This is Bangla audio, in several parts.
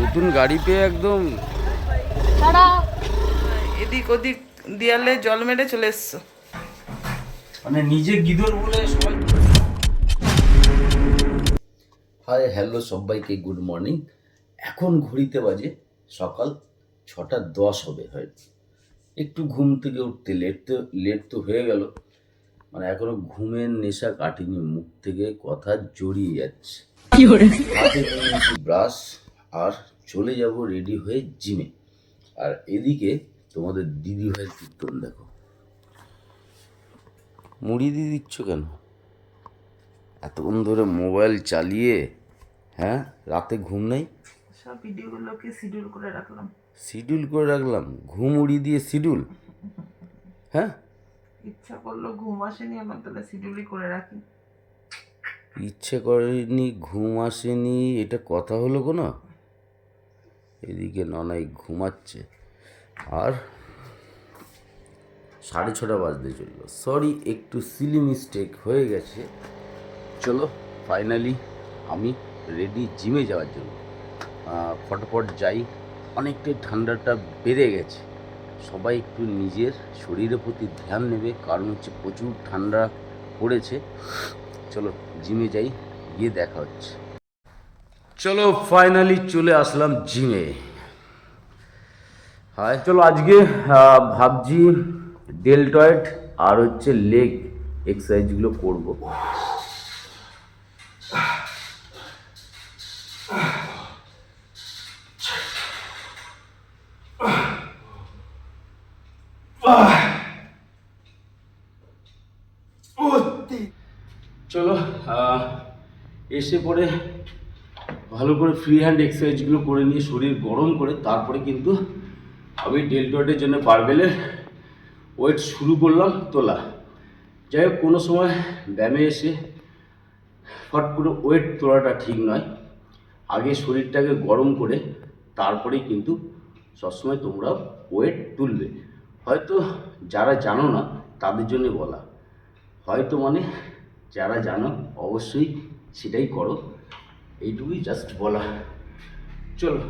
নতুন গাড়ি পেয়ে একদম এদিক ওদিক দেয়ালে জল মেরে চলে এসছো, মানে নিজে গিদর বলে সবাই। হাই হ্যালো সবাইকে, গুড মর্নিং। এখন ঘড়িতে বাজে সকাল 6:10 হবে হয়তো। একটু ঘুম থেকে উঠতে লেট তো হয়ে গেল, মানে এখনো ঘুমের নেশা কাটেনি, মুখ থেকে কথা জড়িয়ে যাচ্ছে। হাতে নিয়েছি ব্রাশ আর চলে যাব রেডি হয়ে জিমে। আর এদিকে তোমাদের দিদি ভাইয়ের কীর্তন দেখো। মুড়ি দিয়ে দিচ্ছ কেন এতক্ষণ ধরে মোবাইল চালিয়ে? হ্যাঁ, রাতে ঘুম নেই? সব ভিডিওগুলোকে শিডিউল করে রাখলাম। শিডিউল করে রাখলাম? ঘুম উড়িয়ে দিয়ে শিডিউল? হ্যাঁ, ইচ্ছা করলো, ঘুম আসেনি আমার, তাহলে শিডিউলই করে রাখি। ইচ্ছে করেনি, ঘুম আসেনি, এটা কথা হলো কোনো? এদিকে ননাই ঘুমাচ্ছে আর 6:30 বাজতে চললো। সরি, একটু সিলি মিস্টেক হয়ে গেছে। চলো ফাইনালি আমি রেডি জিমে যাওয়ার জন্য। ফটাফট যাই, অনেকটাই ঠান্ডাটা বেড়ে গেছে। সবাই একটু নিজের শরীরের প্রতি ধ্যান নেবে, কারণ হচ্ছে প্রচুর ঠান্ডা পড়েছে। চলো জিমে যাই, গিয়ে দেখা হচ্ছে। চলো ফাইনালি চলে আসলাম জিমে। হ্যাঁ চলো, আজকে ভাবছি ডেলটয়েড আর হচ্ছে লেগ এক্সারসাইজগুলো করবো। চলো এসে পরে ভালো করে ফ্রি হ্যান্ড এক্সারসাইজগুলো করে নিয়ে শরীর গরম করে তারপরে কিন্তু আমি ডেলটয়েডের জন্য বারবেলের ওয়েট শুরু করলাম তোলা। যাই হোক, কোনো সময় ব্যায়ামে এসে ফট করে ওয়েট তোলাটা ঠিক নয়। আগে শরীরটাকে গরম করে তারপরেই কিন্তু সবসময় তোমরা ওয়েট তুলবে। হয়তো যারা জানো না তাদের জন্য বলা, হয়তো মানে যারা জানো অবশ্যই সেটাই করো, এইটুকুই জাস্ট বলা। চলো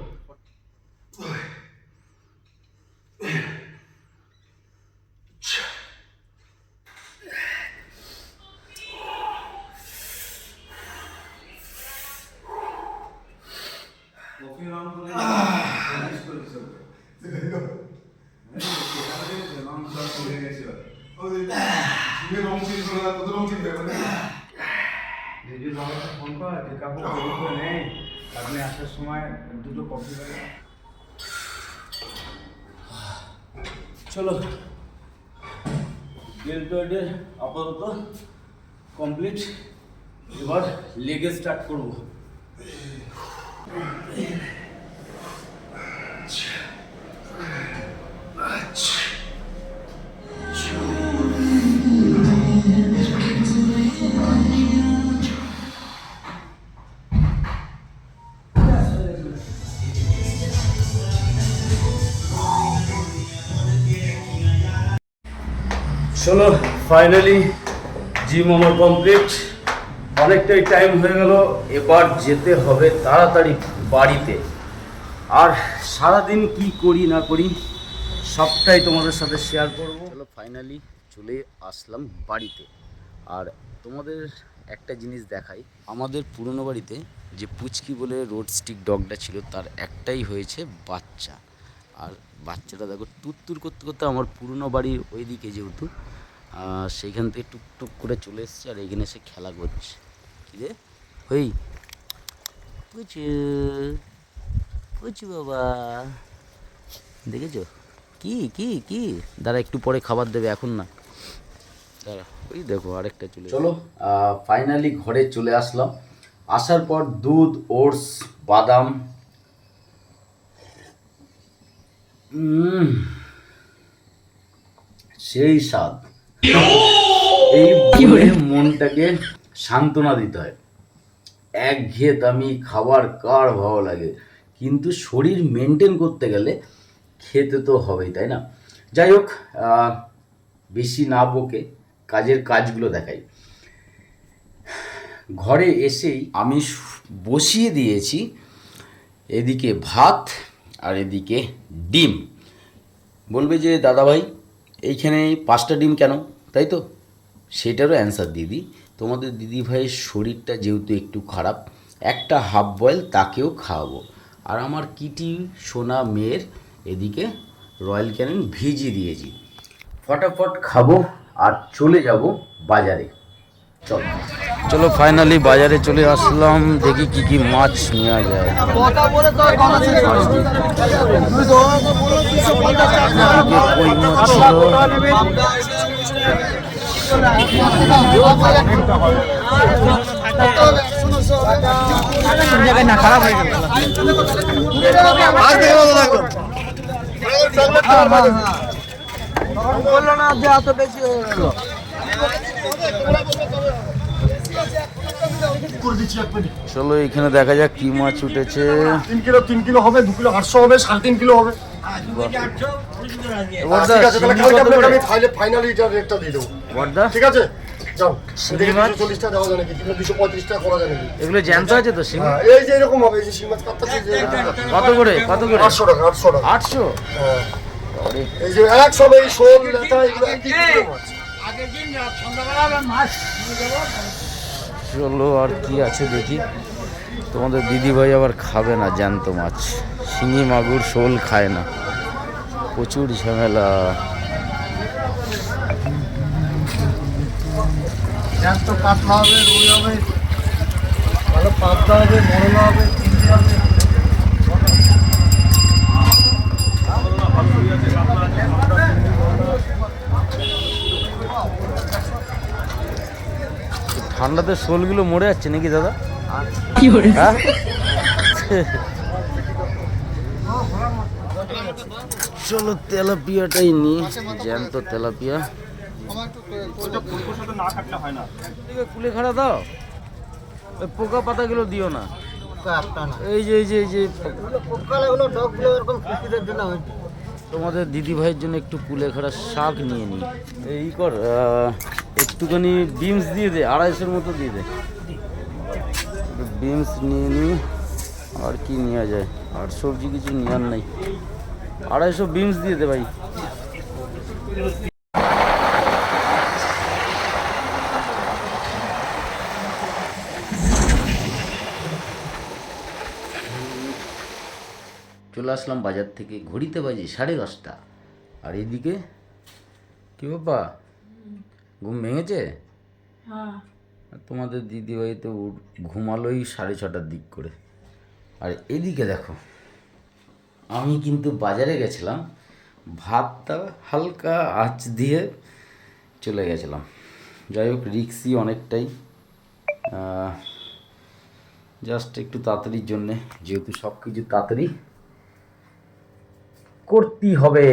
ফোন কর যে কাকু করে নেই, আপনি আসার সময় দুটো কফি করে। চলো, ডেলটয়েডের আপাতত কমপ্লিট, এবার লেগে স্টার্ট করবো। চলো ফাইনালি জিম আমার কমপ্লিট। অনেকটাই টাইম হয়ে গেল, এবার যেতে হবে তাড়াতাড়ি বাড়িতে। আর সারাদিন কি করি না করি সবটাই তোমাদের সাথে শেয়ার করব। চলো ফাইনালি চলে আসলাম বাড়িতে। আর তোমাদের একটা জিনিস দেখাই, আমাদের পুরনো বাড়িতে যে পুচকি বলে রোড স্টিক ডগটা ছিল, তার একটাই হয়েছে বাচ্চা। আর বাচ্চাটা দেখো তুত্তুর করতে করতে আমার পুরনো বাড়ির ওইদিকে, যেহেতু সেইখান থেকে টুকটুক করে চলে এসছে আর এখানে এসে খেলা করছে। কী রে হই পুচু পুচু বাবা, দেখেছো? কি কি কি দাঁড়া, একটু পরে খাবার দেবে, এখন না, দাঁড়া। ওই দেখো আরেকটা চলে। চলো ফাইনালি ঘরে চলে আসলাম। আসার পর দুধ, ওটস, বাদাম, সেই স্বাদ। এই বলে মনটাকে সান্ত্বনা দিতে হয়। একঘেয়েমি খাবার কার ভালো লাগে, কিন্তু শরীর মেনটেন করতে গেলে খেতে তো হবেই, তাই না? যাই হোক, বেশি না বকে কাজের কাজগুলো দেখাই। ঘরে এসেই আমি বসিয়ে দিয়েছি এদিকে ভাত আর এদিকে ডিম। বলবে যে দাদাভাই এইখানে 5টা ডিম কেন, তাই তো? সেটারও অ্যান্সার দিয়ে দিই। তোমাদের দিদিভাইয়ের শরীরটা যেহেতু একটু খারাপ, একটা হাফ বয়েল তাকেও খাওয়াবো। আর আমার কিটি সোনা মেয়ের এদিকে রয়্যাল ক্যানিন ভিজিয়ে দিয়েছি। ফটাফট খাবো আর চলে যাব বাজারে। চলো চলো ফাইনালি বাজারে চলে আসলাম, দেখি কি কি মাছ নেওয়া যায়। কই মাছ খারাপ হয়ে গেল। বললো না যে এত বেশি হয়ে গেল। চলো এখানে দেখা যাক কি মাছ উঠেছে। 3 কিলো হবে, 2 কিলো 800 হবে, 3.5 কিলো হবে। বড়দা, ঠিক আছে, তাহলে শিঙি কালকে কত করে? আমি ফাইনালি এটা রেটটা দিয়ে দেবো। বড়দা, ঠিক আছে, যাও। শিঙি মাছ? 240 টাকা দেওয়া যায় নাকি? 235 টাকা করা যায় নাকি? এগুলো জ্যান্ত আছে তো শিঙি? হ্যাঁ, এই যে এরকম হবে, এই যে শিং মাছ কাটতেছে, যে কত করে, কত করে? 800 টাকা, 800 টাকা। 800? হ্যাঁ, আরে এই যে এক সব এই শোল লেটা এগুলো একই কিলো মাছ। চলো আর কি আছে দেখি। তোমাদের দিদিভাই আবার খাবে না জ্যান্ত মাছ, শিঙি মাগুর শোল খায় না, প্রচুর ঝামেলা। জ্যান্ত কাতলা হবে, রুই হবে, ভালো পাবদা হবে, মরলা হবে, চিংড়ি হবে। ঠান্ডাতে শোলগুলো মরে যাচ্ছে নাকি দাদা? হ্যাঁ? চলো তেলাপিয়াটাই নি, জ্যান্ত তেলাপিয়া। কুলে খাড়া দাও, ওই পোকা পাতাগুলো দিও না। এই যে এই যে এই যে তোমাদের দিদি ভাইয়ের জন্য একটু কুলেখাড়া শাক নিয়ে নিই। এই কর, একটুখানি বিমস দিয়ে দে, 250-এর মতো দিয়ে দে। বিমস নিয়ে নিই। আর কি নেওয়া যায়? আর সবজি কিছু নেওয়ার নাই। 250 বিমস দিয়ে দে ভাই। চলে আসলাম বাজার থেকে, ঘড়িতে বাজে 10:30। আর এদিকে কি বাবা, ঘুম ভেঙেছে? আর তোমাদের দিদিভাই তো ঘুমালোই 6:30টার দিক করে। আর এদিকে দেখো, আমি কিন্তু বাজারে গেছিলাম, ভাতটা হালকা আঁচ দিয়ে চলে গেছিলাম। যাই হোক, রিক্সি অনেকটাই, জাস্ট একটু তাড়াতাড়ির জন্যে, যেহেতু সব কিছু তাড়াতাড়ি করতেই হবে।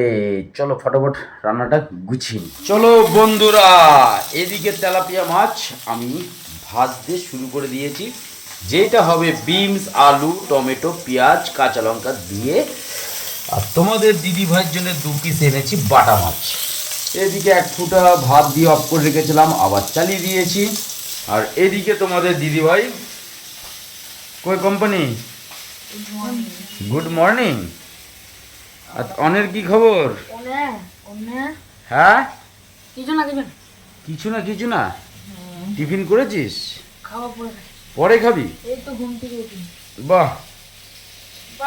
চলো ফটাফট রান্নাটা গুছিয়ে নিই। চলো বন্ধুরা, এদিকে তেলাপিয়া মাছ আমি ভাজতে শুরু করে দিয়েছি, যেটা হবে বিনস, আলু, টমেটো, পেঁয়াজ, কাঁচা লঙ্কা দিয়ে। আর তোমাদের দিদি ভাইয়ের জন্য 2 পিস এনেছি বাটা মাছ। এদিকে 1 ফুটা ভাত দিয়ে অফ করে রেখেছিলাম, আবার চালিয়ে দিয়েছি। আর এদিকে তোমাদের দিদি ভাই, কই কোম্পানি, গুড মর্নিং। আর অনের কি খবর? হ্যাঁ, কিছু না। টিফিন করেছিস? পরে খাবি? বাহ,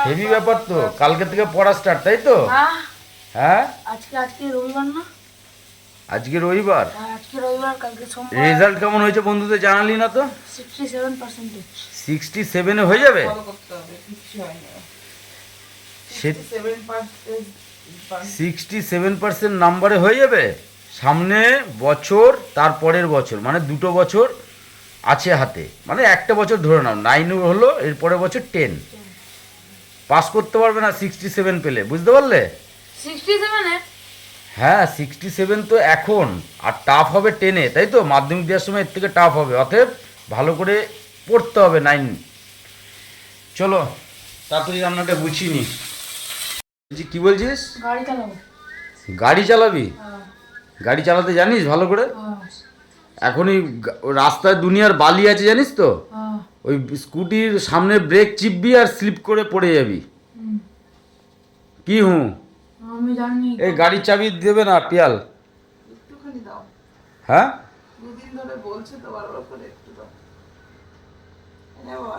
হেভি ব্যাপার তো। কালকে থেকে পড়া স্টার্ট, তাই তো? হ্যাঁ, আজকে রবিবার না? আজকে রবিবার। আজকে রবিবার, কালকে সোমবার। রেজাল্ট কেমন হয়েছে বন্ধুদের জানালি না তো? 67%। 67-এ হয়ে যাবে? ফলো করতে হবে, কিছু হয় না। 67% নাম্বারে হয়ে যাবে। সামনে বছর, তারপরের বছর, মানে 2টো বছর আছে হাতে, মানে একটা বছর ধরে নাও, 9 হলো, এরপরের বছর 10। পাস করতে পারবে না 67 পেলে, বুঝতে পারলে? 67-এ? হ্যাঁ, 67 তো এখন, আর টাফ হবে 10-এ, তাই তো? মাধ্যমিক দেওয়ার সময় এর থেকে টাফ হবে, অতএব ভালো করে পড়তে হবে 9। চলো তাড়াতাড়ি রান্নাটা গুছিয়ে নি। কি বলছিস? গাড়ি চালাবো। গাড়ি চালাবি? গাড়ি চালাতে জানিস ভালো করে? এখনই রাস্তায় দুনিয়ার বালি আছে জানিস তো, হ্যাঁ। ওই স্কুটির সামনে ব্রেক চিপবি আর স্লিপ করে পড়ে যাবি। কি আমি জানি। এই গাড়ির চাবি দেবে না পিয়াল? একটুখানি দাও, হ্যাঁ 2 দিন ধরে বলছে তো বারবার করে একটু দাও। এনে বাবা,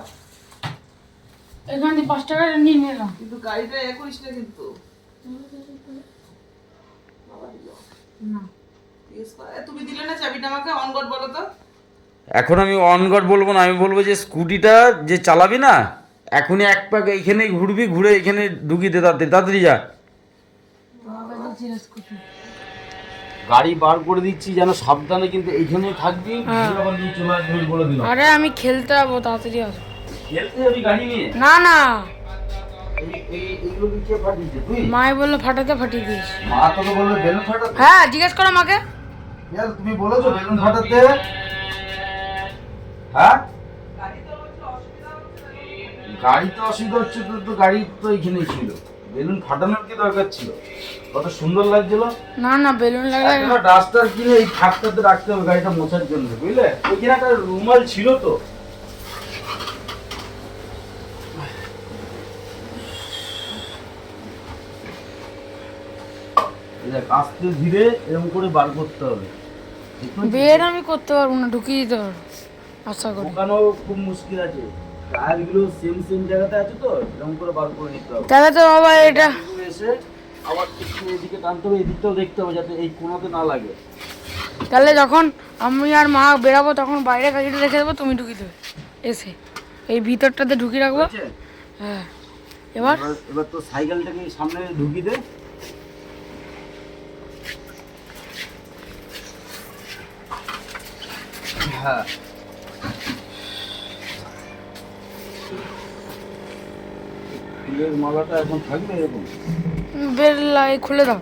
এখান থেকে 5 টাকা নিয়ে নিলাম। কিন্তু গাড়িটা এ করিস না কিন্তু। বাবা দিল না, তুমি দিলে না চাবিটা আমাকে, অন গড বলো তো। এখন আমি অনগড বলবো না, আমি বলবো যে স্কুটিটা যে চালাবি না এখনই এক পাক এইখানেই ঘুরবি, ঘুরে এখানে ঢুকিয়ে দে, তাড়াতাড়ি তাড়াতাড়ি যা। তোমার কাছে ছিল স্কুটি। গাড়ি বার করে দিচ্ছি যেন সাবধানে, কিন্তু এইখানেই থাকবি, ঘুরে আবার নিয়ে চলে আসবি বলে দিলাম। আরে আমি খেলতে যাবো, তাড়াতাড়ি আসো। খেলতে যাবি গাড়ি নিয়ে? না না, এইগুলো কি কে ফাটিয়েছে তুই? মাই বললো ফাটাতে, ফাটিয়ে দিস। মা তোকে বললো বেলুন ফাটাতে? হ্যাঁ, জিজ্ঞেস করো মাকে। তুমি বলেছো বেলুন ফাটাতে? হ্যাঁ গাড়ি তো অসুবিধা হচ্ছে, তো গাড়ি তো এখানেই ছিল, বেলুন ফাটানোর কি দরকার ছিল? কত সুন্দর লাগছিল। না না, বেলুন লাগলে একটা ডাস্টার কিনে এই থাকটাতে রাখতে হবে গাড়িটা মোছার জন্য, বুঝলে? ওইখানে একটা রুমাল ছিল তো। আস্তে ধীরে এরকম করে বার করতে হবে। বের আমি করতে পারবো না, ঢুকিয়ে দিতে পারবো আশা করি। ওখানেও খুব মুশকিল আছে, টায়ারগুলো সেম সেম জায়গাতে আছে তো, এরকম করে বার করে নিতে হবে। তাহলে তো বাবা এটা এসে আবার একটু এদিকে টানতে হবে, এদিকটাও দেখতে হবে যাতে এই কোণাতে না লাগে। তাহলে যখন আমি আর মা বেরাবো তখন বাইরে গাড়িটা রেখে দেবো, তুমি ঢুকিয়ে দেবে এসে এই ভিতরটাতে ঢুকিয়ে রাখবো। ঠিক আছে? হ্যাঁ, এবার এবার তো সাইকেলটাকে সামনে ঢুকিয়ে দে। হ্যাঁ ফুলের মালাটা এখন থাকবে এরকম। বের খুলে দাও।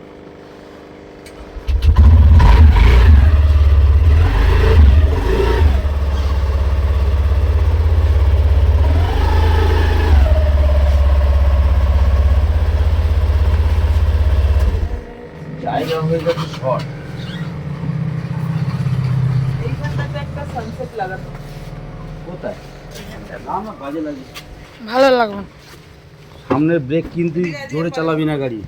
জায়গা হয়ে যাচ্ছে শর্ট। এইখানটাতে একটা সানসেট লাগানো। কোথায়? না না, বাজে লাগে। ভালো লাগবে না। সামনের ব্রেক কিন্তু জোরে চালাবি না গাড়ি,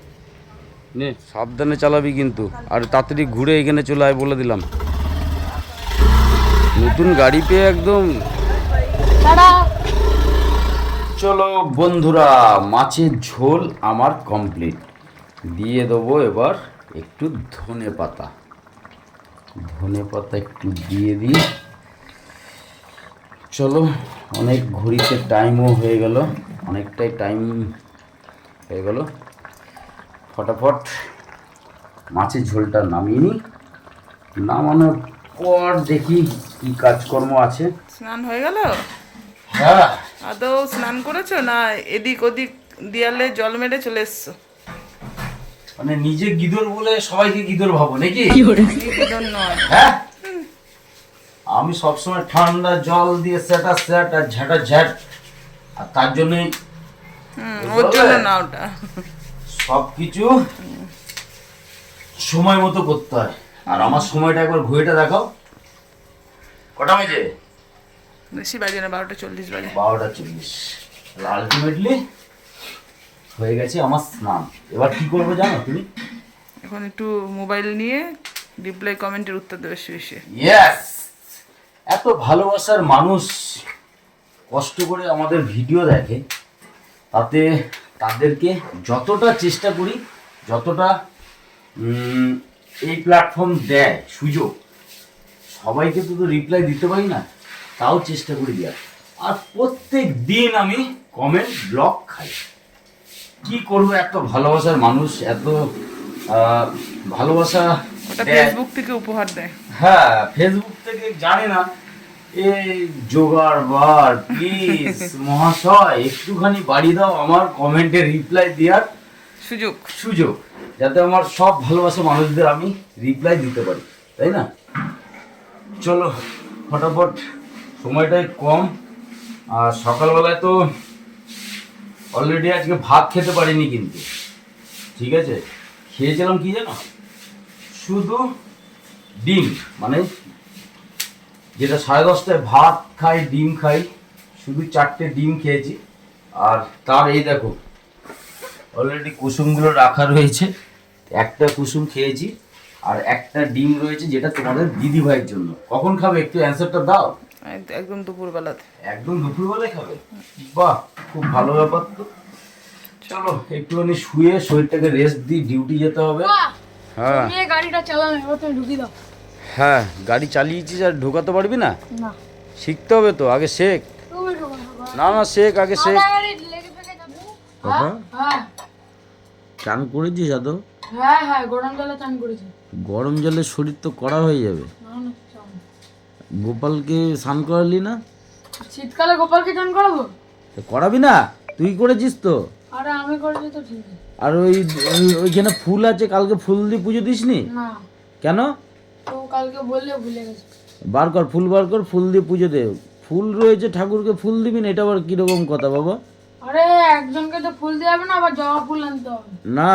নে সাবধানে চালাবি কিন্তু, আর তাড়াতাড়ি ঘুরে এখানে চলে আয় বলে দিলাম। নতুন গাড়ি পেয়ে একদম। চলো বন্ধুরা, মাছের ঝোল আমার কমপ্লিট। দিয়ে দেবো এবার একটু ধনে পাতা, ধনে পাতা একটু দিয়ে দিই। চলো, অনেক ঘড়িতে টাইমও হয়ে গেল, অনেকটাই টাইম হয়ে গেল। ফটাফট মাছের ঝোলটা নামিয়ে নিই, নামানোর পর দেখি কি কাজকর্ম আছে। স্নান হয়ে গেল? হ্যাঁ, আদৌ স্নান করেছো না এদিক ওদিক দেয়ালে জল মেরে চলে এসছো? মানে নিজে গিদর বলে সবাইকে গিদর ভাবো নাকি? গিদর নয়। হ্যাঁ, আমি সবসময় ঠান্ডা জল দিয়ে স্যাটা স্যাট আর ঝাঁটা ঝ্যাট, আর তার জন্যই ওর জন্য না, ওটা সবকিছু সময় মতো করতে হয়। আর আমার সময়টা একবার ঘড়িটা দেখাও, কটা বাজে? বেশি বাজে না, 12:40 বাজে। 12:40। আলটিমেটলি হয়ে গেছে আমার স্নান। এবার কি করবো জানো তুমি? এখন একটু মোবাইল নিয়ে রিপ্লাই কমেন্টের উত্তর দেবে শুয়ে শুয়ে। ইয়েস, এত ভালোবাসার মানুষ কষ্ট করে আমাদের ভিডিও দেখে, তাতে তাদেরকে যতটা চেষ্টা করি, যতটা এই প্ল্যাটফর্ম দেয় সুযোগ, সবাইকে তো রিপ্লাই দিতে পারি না, তাও চেষ্টা করি দেওয়ার। আর প্রত্যেক দিন আমি কমেন্ট ব্লক খাই। কি করবো, এত ভালোবাসার মানুষ, এত ভালোবাসা ওটা দেয়। ফেসবুক থেকে উপহার দেয়। হ্যাঁ, ফেসবুক থেকে জানে না। এই জোগাড় বার প্লিজ মহাশয় একটুখানি বাড়ি দাও আমার কমেন্টে রিপ্লাই দেওয়ার সুযোগ, যাতে আমার সব ভালোবাসা মানুষদের আমি রিপ্লাই দিতে পারি, তাই না? চলো ফটাফট, সময়টাই কম। আর সকালবেলায় তো অলরেডি আজকে ভাত খেতে পারিনি, কিন্তু ঠিক আছে, খেয়েছিলাম কি জানো, শুধু ডিম, মানে যেটা 10:30টায় ভাত খাই, ডিম খাই, শুধু 4টে ডিম খেয়েছি। আর তার এই দেখো অলরেডি কুসুমগুলো রাখা রয়েছে, একটা কুসুম খেয়েছি আর একটা ডিম রয়েছে যেটা তোমাদের দিদি ভাইয়ের জন্য। কখন খাবে একটু অ্যান্সারটা দাও। একদম দুপুরবেলাতে। একদম দুপুরবেলায় খাবে? বাহ, খুব ভালো ব্যাপার তো। চলো একটুখানি শুয়ে শরীরটাকে রেস্ট দিই, ডিউটি যেতে হবে। হ্যাঁ তুমি এই গাড়িটা চালানো, এবার তুমি ঢুকিয়ে দাও। হ্যাঁ, গাড়ি চালিয়েছিস আর ঢোকাতে পারবি না? না শিখতে হবে তো, আগে শেখ। তুমি ঢোকাও। না না, শেখ, আগে শেখ। গাড়ি লেগে ফেগে যাবে। বাবা হ্যাঁ চান করেছিস আদৌ? হ্যাঁ হ্যাঁ, গরম জলে চান করেছি। গরম জলে শরীর তো কড়া হয়ে যাবে। না না, চান। গোপালকে স্নান করালি না? শীতকালে গোপালকে চান করাবো? তো করাবি না? তুই করেছিস তো। আরে আমি করেছি তো ঠিক আছে। আর ওইখানে ফুল আছে, কালকে ফুল দিয়ে পুজো দিসনি না, কেন? তো কালকে বললে ভুলে গেছি। বার কর, ফুল বার কর, ফুল দিয়ে পুজো দে। ফুল রয়েছে, ঠাকুরকে ফুল দিবি না, এটা আবার কিরকম কথা বাবা? আরে একজনকে তো ফুল দিয়ে হবে না, আবার জবা ফুল আনতে হবে। না,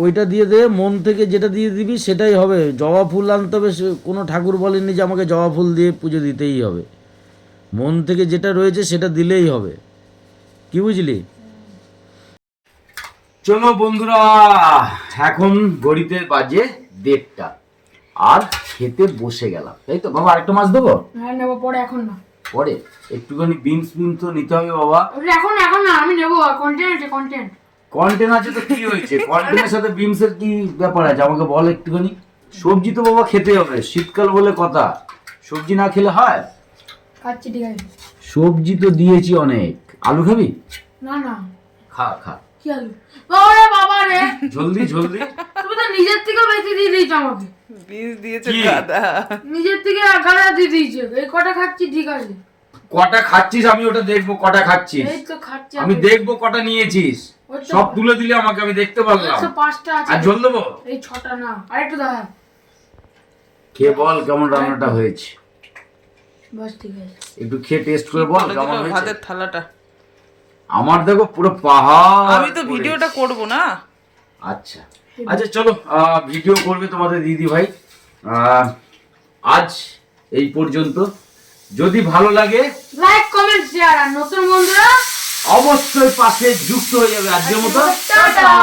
ওইটা দিয়ে দে, মন থেকে যেটা দিয়ে দিবি সেটাই হবে। জবা ফুল আনতে হবে, কোনো ঠাকুর বলেনি যে আমাকে জবা ফুল দিয়ে পুজো দিতেই হবে। মন থেকে যেটা রয়েছে সেটা দিলেই হবে, কি বুঝলি? চলো বন্ধুরা, এখন ঘড়িতে বাজে 1:30 আর খেতে বসে গেলাম, তাই তো বাবা? আরেকটা মাছ দেবো? হ্যাঁ নেবো, পরে, এখন না। পরে একটুখানি বিনস তো নিতে হবে বাবা। ওটা এখন না, আমি নেবো। কন্টেন্ট আছে, কন্টেন্ট। কন্টেন্ট আছে তো কি হয়েছে? কন্টেন্টের সাথে বিনসের কি ব্যাপার আছে আমাকে বল একটুখানি। সবজি তো বাবা খেতে হবে, শীতকাল বলে কথা, সবজি না খেলে হয়? খাচ্ছি, ঠিক আছে। সবজি তো দিয়েছি অনেক। আলু খাবি? না না, খা খা, কি আলু? বাবা রে, বাবা রে, জলদি জলদি। তুমি তো নিজের থেকে বেশি দিয়ে দিয়েছো আমাকে। বীজ দিয়েছে কি? গাদা। নিজের থেকে আগাড়া দিয়ে দিয়েছে। এই কটা খাচ্ছি, ঠিক আছে। কটা খাচ্ছিস আমি ওটা দেখবো, কটা খাচ্ছিস এই তো খাচ্ছি আমি দেখবো, কটা নিয়েছিস। ওই তো- সব তুলে দিলে আমাকে, আমি দেখতে পারলাম। 105টা আছে। আর জল দেবো? এই 6টা না, আরেকটু দেখা। খেয়ে বল কেমন রান্নাটা হয়েছে। বাস, ঠিক আছে। একটু খেয়ে টেস্ট করে বল ভালো কেমন দিল হয়েছে। ভাতের থালাটা। আমার দেখো পুরো পাহাড়। আমি তো ভিডিওটা করব না। আচ্ছা আচ্ছা, চলো ভিডিও করবে তোমাদের দিদি ভাই। আজ এই পর্যন্ত। যদি ভালো লাগে লাইক, কমেন্ট, শেয়ার, আর নতুন বন্ধুরা অবশ্যই পাশে যুক্ত হয়ে যাবে। আজকের মতো টাটা। টাটা।